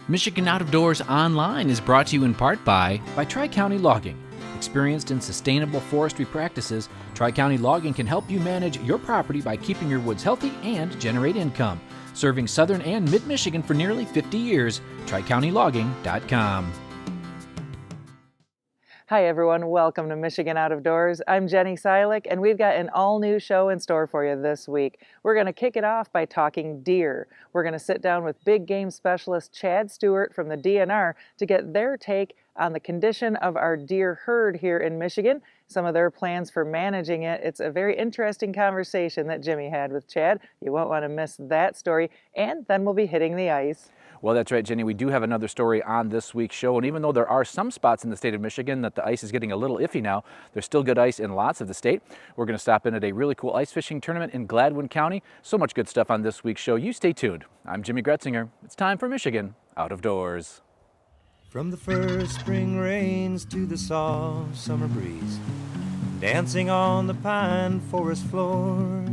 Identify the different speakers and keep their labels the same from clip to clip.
Speaker 1: Michigan Out of Doors Online is brought to you in part by Tri-County Logging. Experienced in sustainable forestry practices, Tri-County Logging can help you manage your property by keeping your woods healthy and generate income. Serving southern and mid-Michigan for nearly 50 years, TriCountyLogging.com.
Speaker 2: Hi everyone, welcome to Michigan Out of Doors. I'm Jenny Silik, and we've got an all-new show in store for you this week. We're going to kick it off by talking deer. We're going to sit down with big game specialist Chad Stewart from the DNR to get their take on the condition of our deer herd here in Michigan, some of their plans for managing it. It's a very interesting conversation that Jimmy had with Chad. You won't want to miss that story, and then we'll be hitting the ice.
Speaker 3: Well, that's right, Jenny. We do have another story on this week's show, and even though there are some spots in the state of Michigan that the ice is getting a little iffy now, there's still good ice in lots of the state. We're going to stop in at a really cool ice fishing tournament in Gladwin County. So much good stuff on this week's show. You stay tuned. I'm Jimmy Gretzinger. It's time for Michigan Out of Doors.
Speaker 4: From the first spring rains to the soft summer breeze, dancing on the pine forest floor,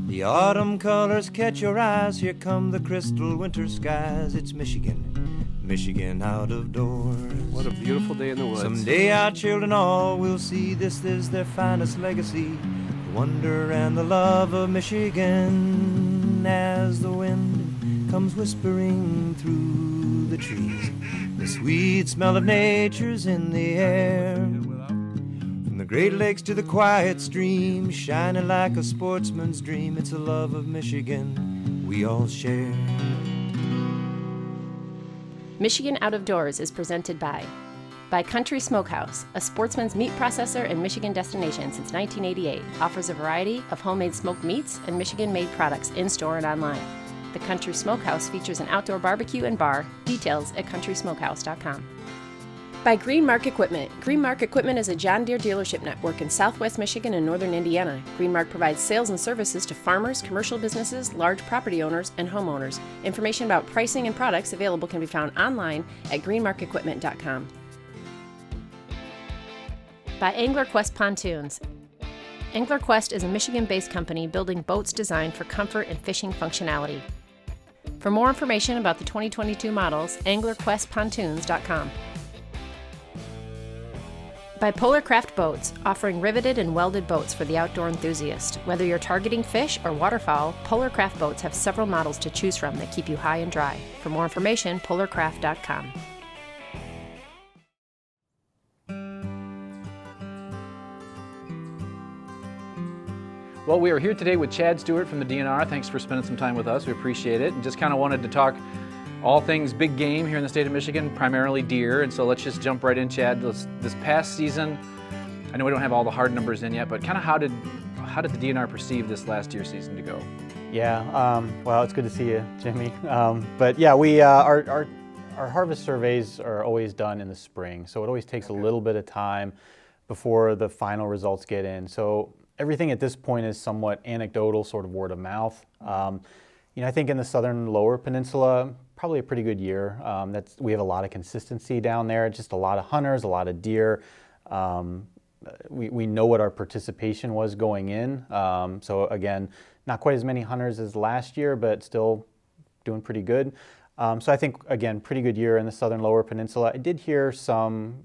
Speaker 4: the autumn colors catch your eyes. Here come the crystal winter skies. It's Michigan, Michigan out of doors.
Speaker 3: What a beautiful day in the woods.
Speaker 4: Someday our children all will see this is their finest legacy, the wonder and the love of Michigan. As the wind comes whispering through the trees, the sweet smell of nature's in the air. From the Great Lakes to the quiet stream, shining like a sportsman's dream, it's a love of Michigan we all share.
Speaker 5: Michigan Out of Doors is presented by Country Smokehouse, a sportsman's meat processor and Michigan destination since 1988, offers a variety of homemade smoked meats and Michigan-made products in-store and online. The Country Smokehouse features an outdoor barbecue and bar. Details at countrysmokehouse.com. By Greenmark Equipment. Greenmark Equipment is a John Deere dealership network in southwest Michigan and northern Indiana. Greenmark provides sales and services to farmers, commercial businesses, large property owners, and homeowners. Information about pricing and products available can be found online at greenmarkequipment.com. By AnglerQuest Pontoons. AnglerQuest is a Michigan-based company building boats designed for comfort and fishing functionality. For more information about the 2022 models, anglerquestpontoons.com. By Polarcraft Boats, offering riveted and welded boats for the outdoor enthusiast. Whether you're targeting fish or waterfowl, Polarcraft Boats have several models to choose from that keep you high and dry. For more information, polarcraft.com.
Speaker 3: Well, we are here today with Chad Stewart from the DNR. Thanks for spending some time with us. We appreciate it. And just kind of wanted to talk all things big game here in the state of Michigan, primarily deer. And so let's just jump right in, Chad. This past season, I know we don't have all the hard numbers in yet, but kind of how did the DNR perceive this last year season to go?
Speaker 6: Yeah, well, it's good to see you, Jimmy. But yeah, we our harvest surveys are always done in the spring, so it always takes a little bit of time before the final results get in. So everything at this point is somewhat anecdotal, sort of word of mouth. I think in the southern lower peninsula, probably a pretty good year. We have a lot of consistency down there, just a lot of hunters, a lot of deer. We know what our participation was going in. So again, not quite as many hunters as last year, but still doing pretty good. So I think, again, pretty good year in the southern lower peninsula. I did hear some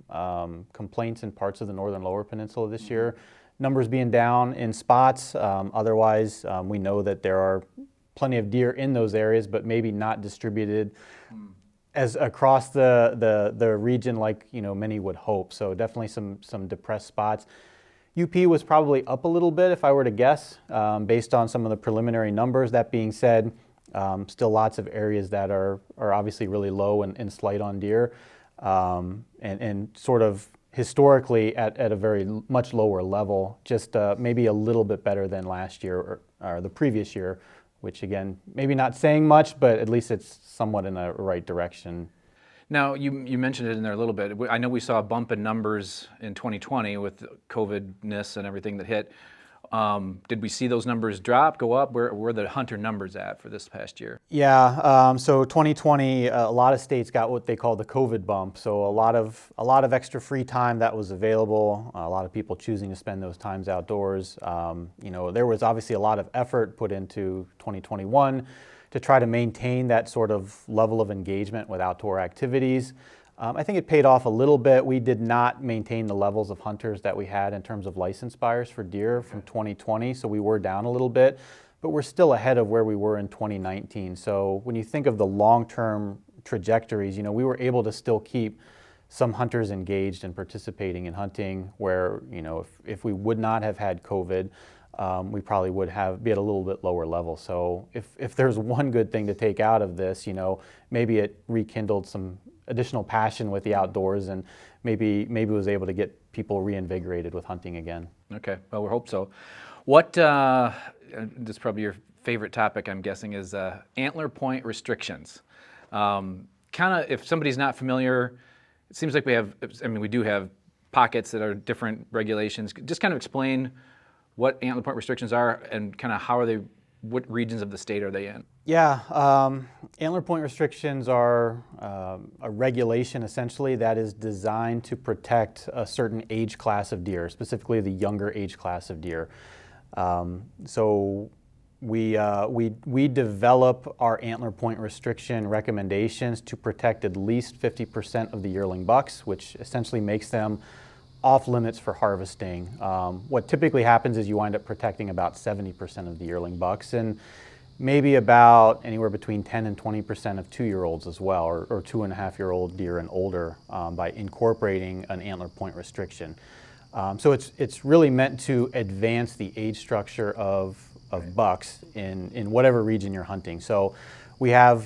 Speaker 6: complaints in parts of the northern lower peninsula this year. Numbers being down in spots. Otherwise, we know that there are plenty of deer in those areas, but maybe not distributed as across the region like many would hope. So definitely some depressed spots. UP was probably up a little bit if I were to guess, based on some of the preliminary numbers. That being said, still lots of areas that are obviously really low and slight on deer, and sort of historically at a very much lower level, just maybe a little bit better than last year or the previous year, which again, maybe not saying much, but at least it's somewhat in the right direction.
Speaker 3: Now, you mentioned it in there a little bit. I know we saw a bump in numbers in 2020 with COVID-ness and everything that hit. Did we see those numbers drop, go up? Where were the hunter numbers at for this past year?
Speaker 6: Yeah, so 2020, a lot of states got what they call the COVID bump. So a lot of extra free time that was available. A lot of people choosing to spend those times outdoors. There was obviously a lot of effort put into 2021 to try to maintain that sort of level of engagement with outdoor activities. I think it paid off a little bit. We did not maintain the levels of hunters that we had in terms of license buyers for deer from 2020, so we were down a little bit, but we're still ahead of where we were in 2019. So when you think of the long-term trajectories, you know, we were able to still keep some hunters engaged and participating in hunting where, you know, if we would not have had COVID, we probably would be at a little bit lower level. So if there's one good thing to take out of this, you know, maybe it rekindled some additional passion with the outdoors, and maybe was able to get people reinvigorated with hunting again.
Speaker 3: Okay, well, we hope so. What, this is probably your favorite topic, I'm guessing, is antler point restrictions. Kind of, if somebody's not familiar, it seems like we do have pockets that are different regulations. Just kind of explain what antler point restrictions are and kind of how are they, what regions of the state are they in?
Speaker 6: Yeah, antler point restrictions are a regulation essentially that is designed to protect a certain age class of deer, specifically the younger age class of deer. So we develop our antler point restriction recommendations to protect at least 50% of the yearling bucks, which essentially makes them off limits for harvesting. What typically happens is you wind up protecting about 70% of the yearling bucks, and maybe about anywhere between 10 and 20% of 2-year-olds as well, or 2.5-year-old deer and older, by incorporating an antler point restriction. So it's really meant to advance the age structure of bucks in whatever region you're hunting. So we have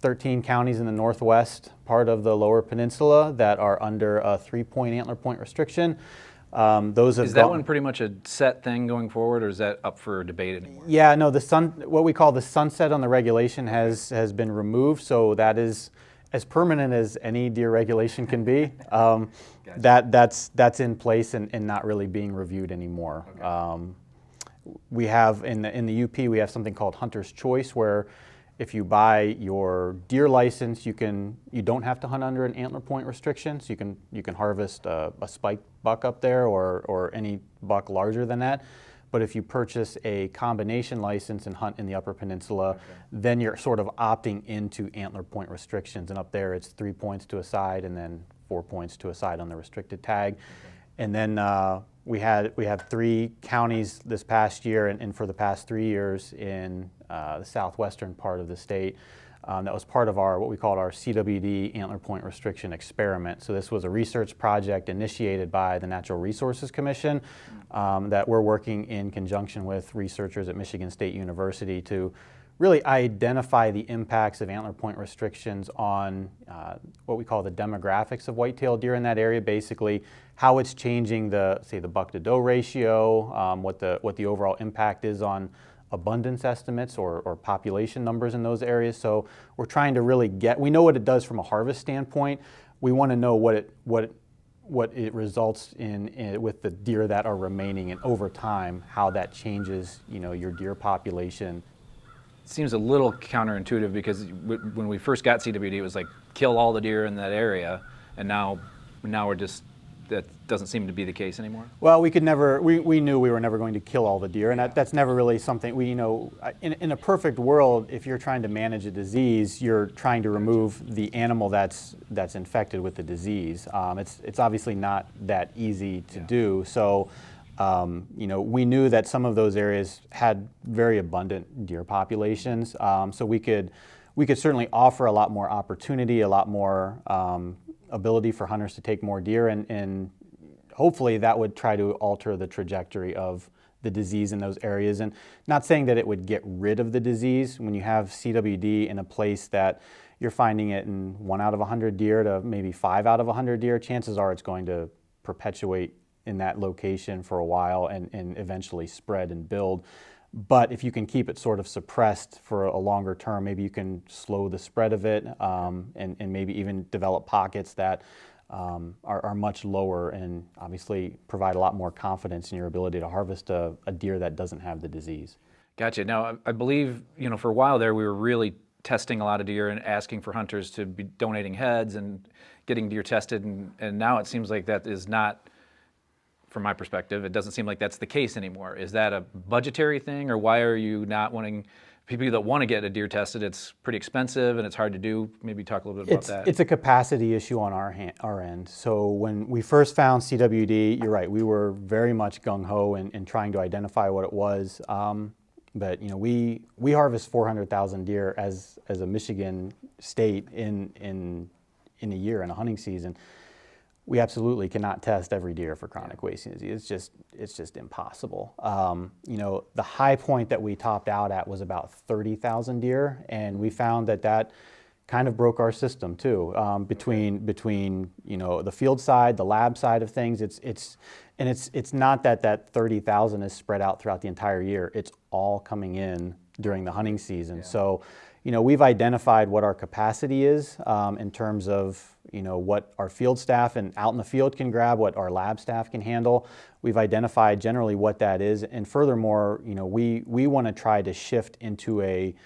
Speaker 6: 13 counties in the northwest part of the Lower Peninsula that are under a 3-point antler point restriction. Is that
Speaker 3: one pretty much a set thing going forward, or is that up for debate anymore?
Speaker 6: Yeah, no, what we call the sunset on the regulation has been removed, so that is as permanent as any deer regulation can be. Gotcha. That's in place and not really being reviewed anymore. Okay. We have in the UP we have something called Hunter's Choice, where if you buy your deer license, you don't have to hunt under an antler point restriction. So you can harvest a spike buck up there or any buck larger than that. But if you purchase a combination license and hunt in the Upper Peninsula, okay, then you're sort of opting into antler point restrictions. And up there it's 3 points to a side and then 4 points to a side on the restricted tag. Okay. And then we have 3 counties this past year and for the past 3 years in the southwestern part of the state that was part of what we called our CWD antler point restriction experiment. So this was a research project initiated by the Natural Resources Commission that we're working in conjunction with researchers at Michigan State University to really identify the impacts of antler point restrictions on what we call the demographics of white-tailed deer in that area, basically how it's changing the buck to doe ratio, what the overall impact is on abundance estimates or population numbers in those areas. So we're trying to really we know what it does from a harvest standpoint. We want to know what it results in with the deer that are remaining, and over time how that changes, you know, your deer population.
Speaker 3: It seems a little counterintuitive because when we first got CWD, it was like kill all the deer in that area, and now we're just, that doesn't seem to be the case anymore.
Speaker 6: Well, we knew we were never going to kill all the deer, and that's never really something in a perfect world, if you're trying to manage a disease, you're trying to remove the animal that's infected with the disease. It's obviously not that easy to do. So we knew that some of those areas had very abundant deer populations, so we could certainly offer a lot more opportunity, a lot more ability for hunters to take more deer, and hopefully that would try to alter the trajectory of the disease in those areas. And not saying that it would get rid of the disease. When you have CWD in a place that you're finding it in 1 out of 100 deer to maybe 5 out of 100 deer, chances are it's going to perpetuate in that location for a while and eventually spread and build. But if you can keep it sort of suppressed for a longer term, maybe you can slow the spread of it and maybe even develop pockets that are much lower and obviously provide a lot more confidence in your ability to harvest a deer that doesn't have the disease.
Speaker 3: Gotcha. Now, I believe, for a while there, we were really testing a lot of deer and asking for hunters to be donating heads and getting deer tested, and now it seems like that is not, from my perspective, it doesn't seem like that's the case anymore. Is that a budgetary thing, or why are you not wanting people that want to get a deer tested, it's pretty expensive and it's hard to do. Maybe talk a little bit about that.
Speaker 6: It's a capacity issue on our end. So when we first found CWD, you're right, we were very much gung-ho in trying to identify what it was. But we harvest 400,000 deer as a Michigan state in a year, in a hunting season. We absolutely cannot test every deer for chronic wasting disease. It's just impossible. The high point that we topped out at was about 30,000 deer, and we found that kind of broke our system too. Between the field side, the lab side of things, it's not that 30,000 is spread out throughout the entire year. It's all coming in during the hunting season. Yeah. So, we've identified what our capacity is in terms of what our field staff and out in the field can grab, what our lab staff can handle. We've identified generally what that is, and furthermore, we want to try to shift into a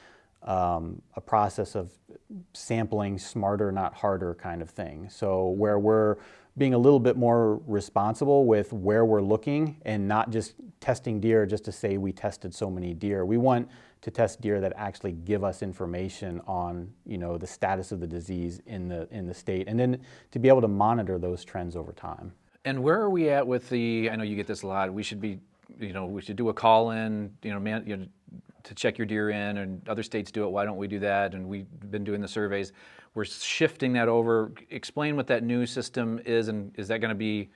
Speaker 6: process of sampling smarter, not harder kind of thing. So where we're being a little bit more responsible with where we're looking and not just testing deer just to say we tested so many deer. We want to test deer that actually give us information on the status of the disease in the state, and then to be able to monitor those trends over time.
Speaker 3: And where are we at with I know you get this a lot, we should do a call in, to check your deer in, and other states do it, why don't we do that? And we've been doing the surveys. We're shifting that over. Explain what that new system is, and is that going to be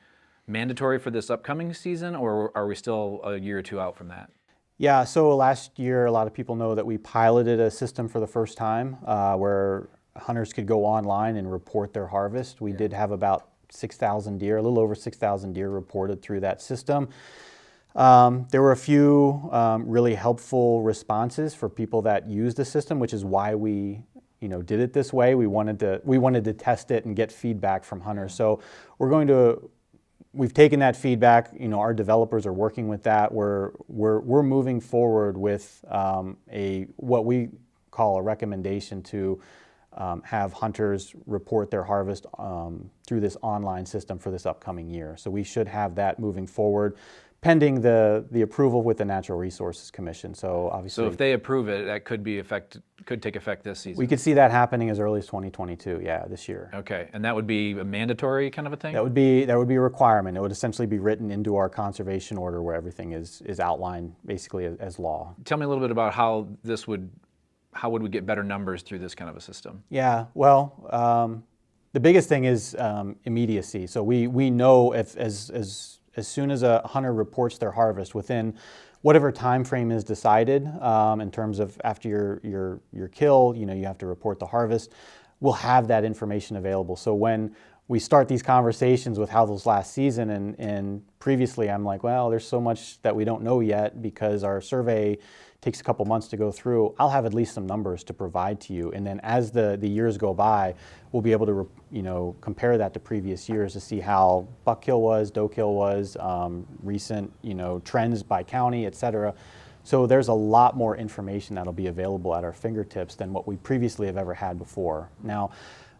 Speaker 3: mandatory for this upcoming season, or are we still a year or two out from that?
Speaker 6: Yeah, so last year a lot of people know that we piloted a system for the first time where hunters could go online and report their harvest. We did have about 6,000 deer, a little over 6,000 deer reported through that system. There were a few really helpful responses for people that used the system, which is why we did it this way. We wanted to test it and get feedback from hunters. So we've taken that feedback. Our developers are working with that. We're moving forward with what we call a recommendation to have hunters report their harvest through this online system for this upcoming year. So we should have that moving forward, pending the approval with the Natural Resources Commission. So obviously,
Speaker 3: so if they approve it, that could take effect this season.
Speaker 6: We could see that happening as early as 2022. Yeah, this year.
Speaker 3: Okay, and that would be a mandatory kind of a thing?
Speaker 6: That would be a requirement. It would essentially be written into our conservation order where everything is outlined basically as law.
Speaker 3: Tell me a little bit about how would we get better numbers through this kind of a system?
Speaker 6: Yeah, well, the biggest thing is immediacy. So we know if as soon as a hunter reports their harvest within whatever time frame is decided in terms of after your kill, you have to report the harvest, we'll have that information available. So when we start these conversations with how those last season and previously, I'm like, well, there's so much that we don't know yet because our survey takes a couple months to go through. I'll have at least some numbers to provide to you, and then as the years go by, we'll be able to compare that to previous years to see how buck kill was, doe kill was, recent trends by county, et cetera. So there's a lot more information that'll be available at our fingertips than what we previously have ever had before. Now,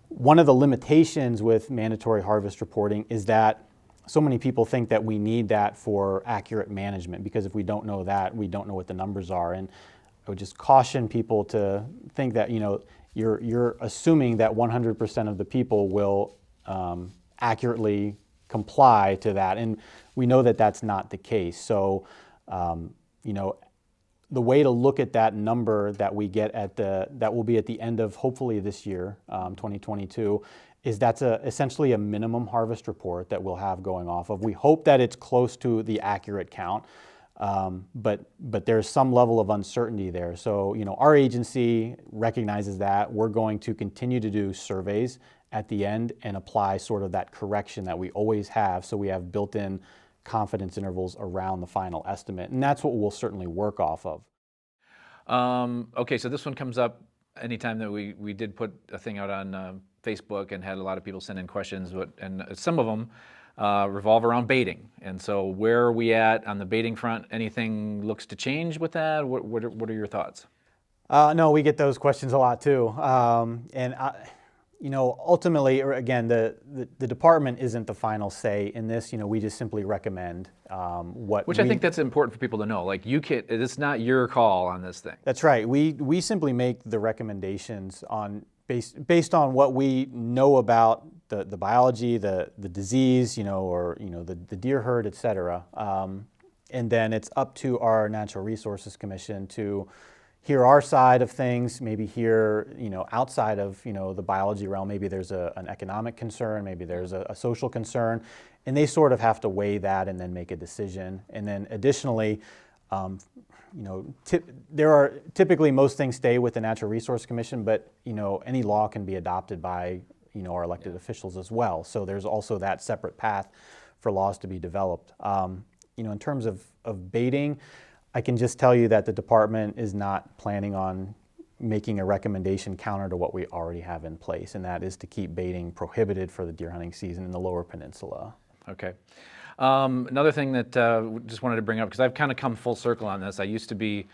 Speaker 6: one of the limitations with mandatory harvest reporting is that so many people think that we need that for accurate management, because if we don't know that, we don't know what the numbers are. And I would just caution people to think that you're assuming that 100% of the people will accurately comply to that, and we know that that's not the case. So the way to look at that number that we get that will be at the end of hopefully this year, 2022, is that's essentially a minimum harvest report that we'll have going off of. We hope that it's close to the accurate count, but there's some level of uncertainty there. So our agency recognizes that. We're going to continue to do surveys at the end and apply sort of that correction that we always have, so we have built-in confidence intervals around the final estimate, and that's what we'll certainly work off of.
Speaker 3: Okay, so this one comes up anytime that we did put a thing out on Facebook and had a lot of people send in questions, and some of them revolve around baiting. And so where are we at on the baiting front? Anything looks to change with that? What are your thoughts?
Speaker 6: No, we get those questions a lot too. Ultimately, or again, the department isn't the final say in this. We just simply recommend what.
Speaker 3: Which I think that's important for people to know. Like, it's not your call on this thing.
Speaker 6: That's right. We simply make the recommendations based on what we know about the biology, the disease, or the deer herd, et cetera. And then it's up to our Natural Resources Commission to hear our side of things, maybe hear, outside of, the biology realm, maybe there's an economic concern, maybe there's a social concern, and they sort of have to weigh that and then make a decision. And then additionally, typically most things stay with the Natural Resource Commission, but, any law can be adopted by, our elected officials as well. So there's also that separate path for laws to be developed. In terms of baiting, I can just tell you that the department is not planning on making a recommendation counter to what we already have in place, and that is to keep baiting prohibited for the deer hunting season in the Lower Peninsula.
Speaker 3: Okay. Another thing that just wanted to bring up, because I've kind of come full circle on this. I used to be,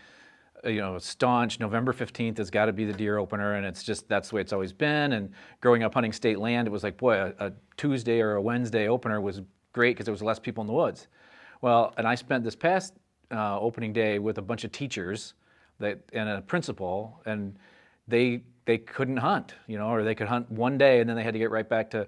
Speaker 3: staunch November 15th has got to be the deer opener, and that's the way it's always been. And growing up hunting state land, it was like, boy, a Tuesday or a Wednesday opener was great because there was less people in the woods. Well, and I spent this past opening day with a bunch of teachers and a principal, and they couldn't hunt, or they could hunt one day and then they had to get right back to.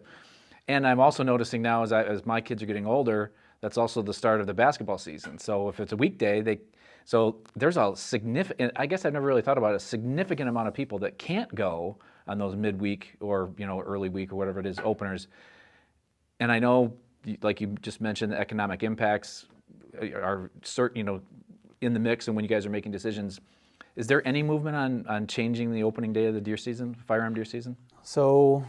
Speaker 3: And I'm also noticing now as my kids are getting older, that's also the start of the basketball season. So if it's a weekday, so there's a significant, I guess I've never really thought about it, a significant amount of people that can't go on those midweek or early week or whatever it is openers. And I know, like you just mentioned, the economic impacts are certain, in the mix, and when you guys are making decisions, is there any movement on changing the opening day of the deer season, firearm deer season?
Speaker 6: So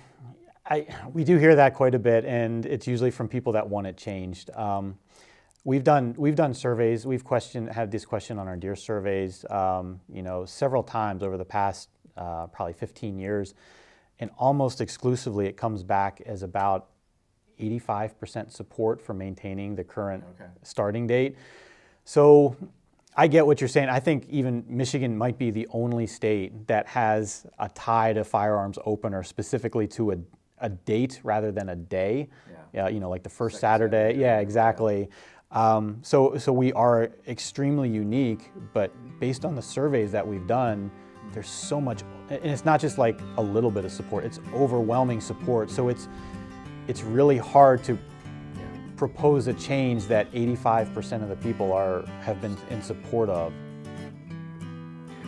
Speaker 6: we do hear that quite a bit, and it's usually from people that want it changed. We've done surveys. We've had this question on our deer surveys, several times over the past probably 15 years, and almost exclusively it comes back as about 85% support for maintaining the current starting date. So I get what you're saying. I think even Michigan might be the only state that has a tie to firearms opener specifically to a date rather than a day. Yeah. Like the first Saturday. Yeah, exactly. So we are extremely unique, but based on the surveys that we've done, there's so much, and it's not just like a little bit of support, it's overwhelming support. So it's really hard to propose a change that 85% of the people have been in support of.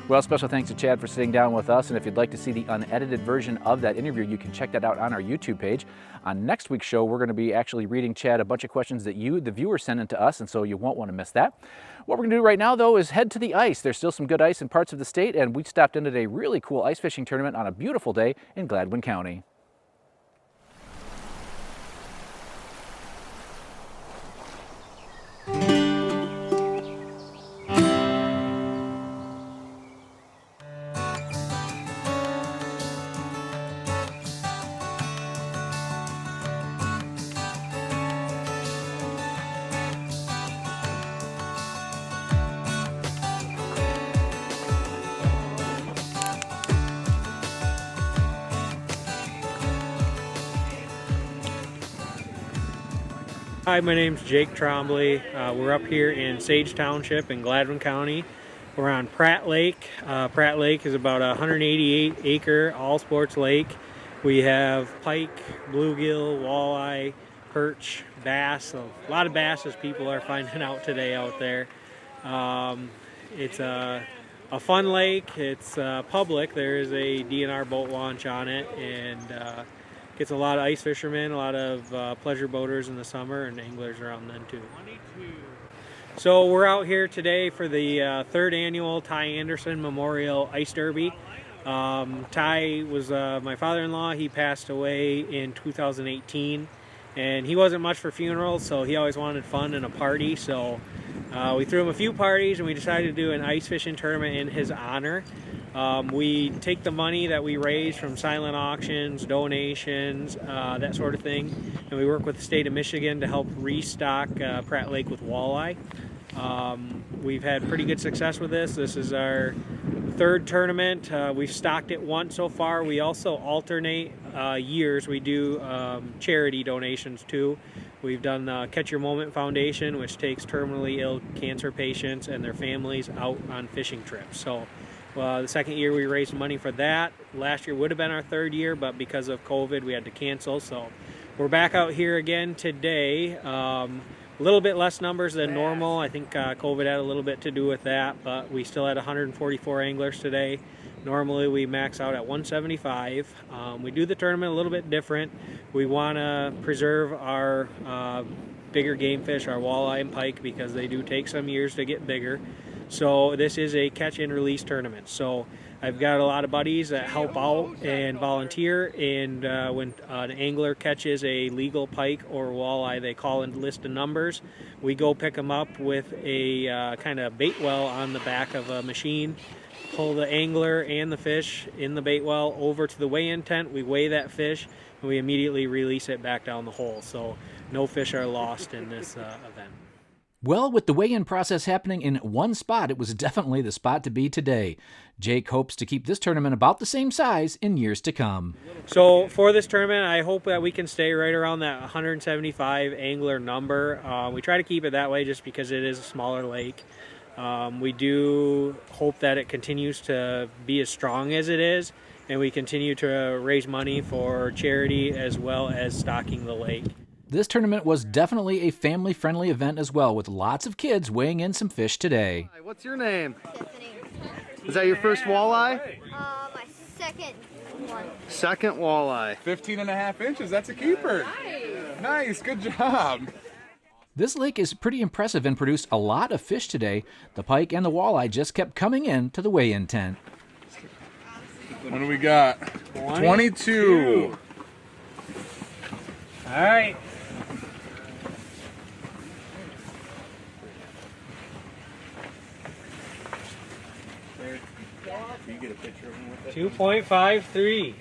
Speaker 3: Well, special thanks to Chad for sitting down with us, and if you'd like to see the unedited version of that interview, you can check that out on our YouTube page. On next week's show, we're going to be actually reading, Chad, a bunch of questions that you, the viewer, sent in to us, and so you won't want to miss that. What we're going to do right now, though, is head to the ice. There's still some good ice in parts of the state, and we stopped into a really cool ice fishing tournament on a beautiful day in Gladwin County.
Speaker 7: Hi, my name's Jake Trombley. We're up here in Sage Township in Gladwin County. We're on Pratt Lake. Pratt Lake is about a 188-acre all-sports lake. We have pike, bluegill, walleye, perch, bass. A lot of bass as people are finding out today out there. It's a fun lake. It's public. There is a DNR boat launch on it, and gets a lot of ice fishermen, a lot of pleasure boaters in the summer, and anglers around then too. So we're out here today for the third annual Ty Anderson Memorial Ice Derby. Ty was my father-in-law. He passed away in 2018, and he wasn't much for funerals, so he always wanted fun and a party. So we threw him a few parties, and we decided to do an ice fishing tournament in his honor. We take the money that we raise from silent auctions, donations, that sort of thing, and we work with the state of Michigan to help restock Pratt Lake with walleye. We've had pretty good success with this. This is our third tournament. We've stocked it once so far. We also alternate years. We do charity donations too. We've done the Catch Your Moment Foundation, which takes terminally ill cancer patients and their families out on fishing trips. So the second year we raised money for that. Last year would have been our third year, but because of COVID we had to cancel. So we're back out here again today. A little bit less numbers than normal. I think COVID had a little bit to do with that, but we still had 144 anglers today. Normally we max out at 175. We do the tournament a little bit different. We want to preserve our bigger game fish, our walleye and pike, because they do take some years to get bigger. So this is a catch and release tournament. So I've got a lot of buddies that help out and volunteer, and when an angler catches a legal pike or walleye, they call and list the numbers. We go pick them up with a kind of bait well on the back of a machine, pull the angler and the fish in the bait well over to the weigh-in tent. We weigh that fish and we immediately release it back down the hole. So no fish are lost in this event.
Speaker 1: Well, with the weigh-in process happening in one spot, it was definitely the spot to be today. Jake hopes to keep this tournament about the same size in years to come.
Speaker 7: So for this tournament, I hope that we can stay right around that 175 angler number. We try to keep it that way just because it is a smaller lake. We do hope that it continues to be as strong as it is, and we continue to raise money for charity as well as stocking the lake.
Speaker 1: This tournament was definitely a family-friendly event as well, with lots of kids weighing in some fish today.
Speaker 8: What's your name?
Speaker 9: Tiffany.
Speaker 8: Is that your first walleye?
Speaker 9: My second one.
Speaker 8: Second walleye.
Speaker 10: 15.5 inches, that's a keeper. Nice, good job.
Speaker 1: This lake is pretty impressive and produced a lot of fish today. The pike and the walleye just kept coming in to the weigh-in tent.
Speaker 10: What do we got? 22.
Speaker 7: All right.
Speaker 10: You get a picture of him with it?
Speaker 7: 2.53.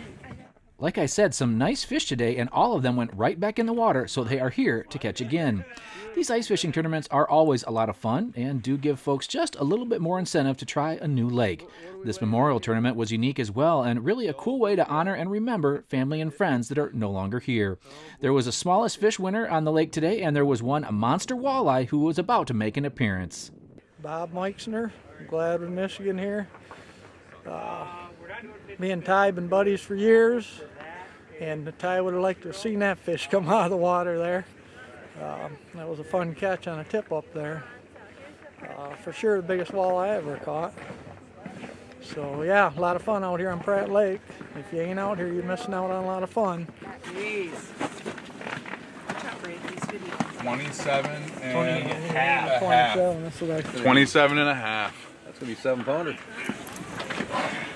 Speaker 1: Like I said, some nice fish today, and all of them went right back in the water, so they are here to catch again. These ice fishing tournaments are always a lot of fun and do give folks just a little bit more incentive to try a new lake. This memorial tournament was unique as well, and really a cool way to honor and remember family and friends that are no longer here. There was a smallest fish winner on the lake today, and there was one monster walleye who was about to make an appearance.
Speaker 11: Bob Meixner, Gladwin, Michigan here. Me and Ty have been buddies for years, and Ty would have liked to have seen that fish come out of the water there. That was a fun catch on a tip up there. For sure the biggest walleye I ever caught. So yeah, a lot of fun out here on Pratt Lake. If you ain't out here, you're missing out on a lot of fun.
Speaker 2: Jeez.
Speaker 10: 27 and a
Speaker 11: 27, that's what I said.
Speaker 10: 27 and a half.
Speaker 8: That's going to be 7-pounder.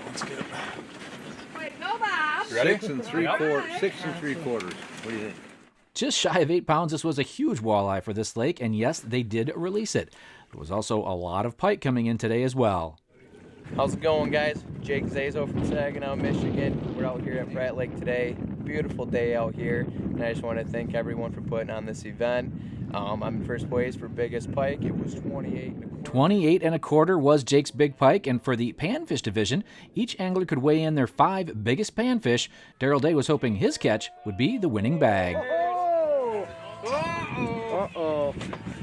Speaker 10: Let's get it.
Speaker 9: No, Bob.
Speaker 10: Ready?
Speaker 8: 6 3/4. What do you think?
Speaker 1: Just shy of 8 pounds, this was a huge walleye for this lake, and yes, they did release it. There was also a lot of pike coming in today as well.
Speaker 12: How's it going, guys? Jake Zazo from Saginaw, Michigan. We're out here at Pratt Lake today. Beautiful day out here, and I just want to thank everyone for putting on this event. I'm in first place for biggest pike. It was 28
Speaker 1: 1/4 was Jake's big pike, and for the panfish division, each angler could weigh in their 5 biggest panfish. Daryl Day was hoping his catch would be the winning bag.
Speaker 8: Uh-oh.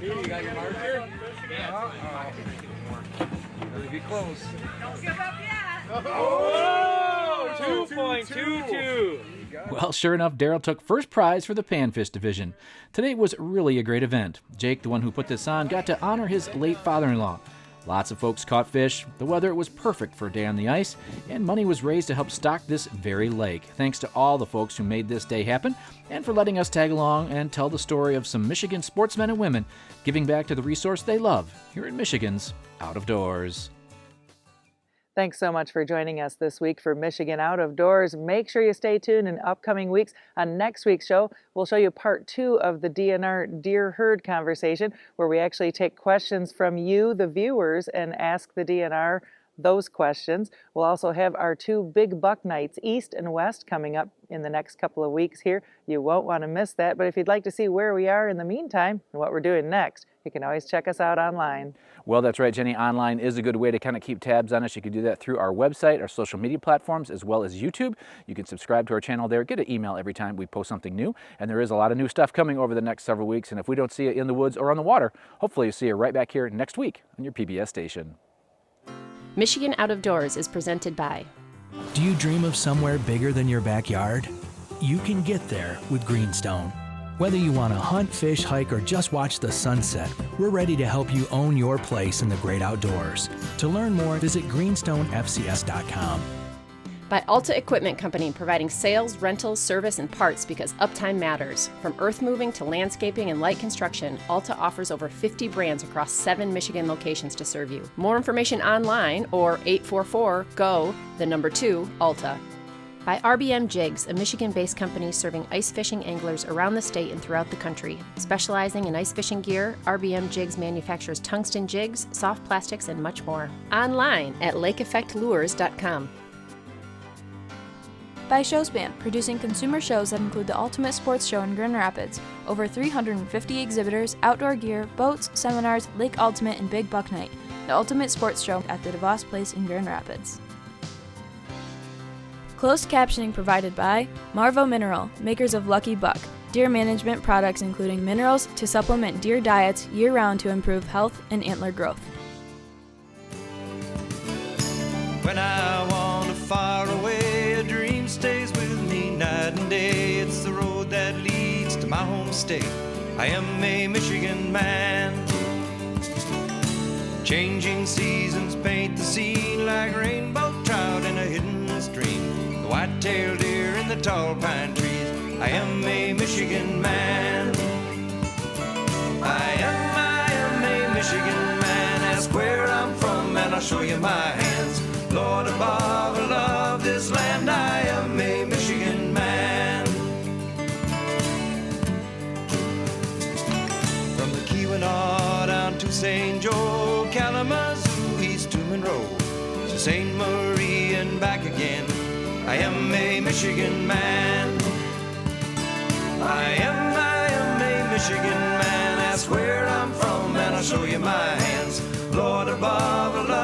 Speaker 10: You got your marker? Really be close.
Speaker 9: Don't give up yet.
Speaker 7: Oh, 2.22.
Speaker 1: Well, sure enough, Daryl took first prize for the panfish division. Today was really a great event. Jake, the one who put this on, got to honor his late father-in-law. Lots of folks caught fish, the weather was perfect for a day on the ice, and money was raised to help stock this very lake. Thanks to all the folks who made this day happen, and for letting us tag along and tell the story of some Michigan sportsmen and women giving back to the resource they love here in Michigan's Out of Doors.
Speaker 2: Thanks so much for joining us this week for Michigan Out of Doors. Make sure you stay tuned in upcoming weeks. On next week's show, we'll show you part 2 of the DNR Deer Herd conversation, where we actually take questions from you, the viewers, and ask the DNR those questions. We'll also have our 2 big buck nights, East and West, coming up in the next couple of weeks here. You won't want to miss that, but if you'd like to see where we are in the meantime and what we're doing next, you can always check us out online.
Speaker 3: Well, that's right, Jenny. Online is a good way to kind of keep tabs on us. You can do that through our website, our social media platforms, as well as YouTube. You can subscribe to our channel there, get an email every time we post something new. And there is a lot of new stuff coming over the next several weeks. And if we don't see you in the woods or on the water, hopefully you'll see you right back here next week on your PBS station.
Speaker 5: Michigan Out of Doors is presented by.
Speaker 13: Do you dream of somewhere bigger than your backyard? You can get there with Greenstone. Whether you want to hunt, fish, hike, or just watch the sunset, we're ready to help you own your place in the great outdoors. To learn more, visit greenstonefcs.com.
Speaker 5: By Alta Equipment Company, providing sales, rentals, service, and parts because uptime matters. From earth moving to landscaping and light construction, Alta offers over 50 brands across 7 Michigan locations to serve you. More information online or 844-GO-2-ALTA. By RBM Jigs, a Michigan-based company serving ice fishing anglers around the state and throughout the country. Specializing in ice fishing gear, RBM Jigs manufactures tungsten jigs, soft plastics, and much more. Online at lakeeffectlures.com.
Speaker 14: By Showspan, producing consumer shows that include the Ultimate Sports Show in Grand Rapids, over 350 exhibitors, outdoor gear, boats, seminars, Lake Ultimate, and Big Buck Night, the Ultimate Sports Show at the DeVos Place in Grand Rapids. Closed captioning provided by Marvo Mineral, makers of Lucky Buck, deer management products including minerals to supplement deer diets year-round to improve health and antler growth.
Speaker 4: When I wander far away, a dream stays with me night and day. It's the road that leads to my home state. I am a Michigan man. Changing seasons paint the scene like rainbow trout in a hidden stream. The white-tailed deer in the tall pine trees. I am a Michigan man. I am a Michigan man. Ask where I'm from and I'll show you my hands. Lord above, I love this land. I am a Michigan man. From the Keweenaw down to St. Joe, Kalamazoo, east to Monroe, to St. Marie and back again. I am a Michigan man. I am a Michigan man. Ask where I'm from and I'll show you my hands. Lord above, I love